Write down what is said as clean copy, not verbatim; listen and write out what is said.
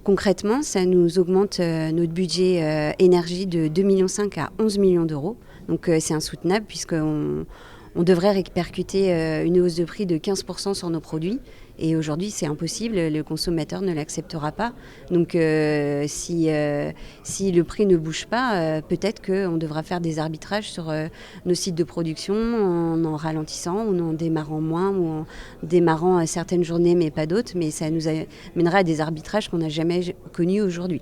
Concrètement, ça nous augmente notre budget énergie de 2,5 millions à 11 millions d'euros. Donc c'est insoutenable puisqu'on devrait répercuter une hausse de prix de 15% sur nos produits. Et aujourd'hui, c'est impossible, le consommateur ne l'acceptera pas. Donc si le prix ne bouge pas, peut-être qu'on devra faire des arbitrages sur nos sites de production en ralentissant ou en démarrant moins ou en démarrant certaines journées mais pas d'autres. Mais ça nous amènera à des arbitrages qu'on n'a jamais connus aujourd'hui.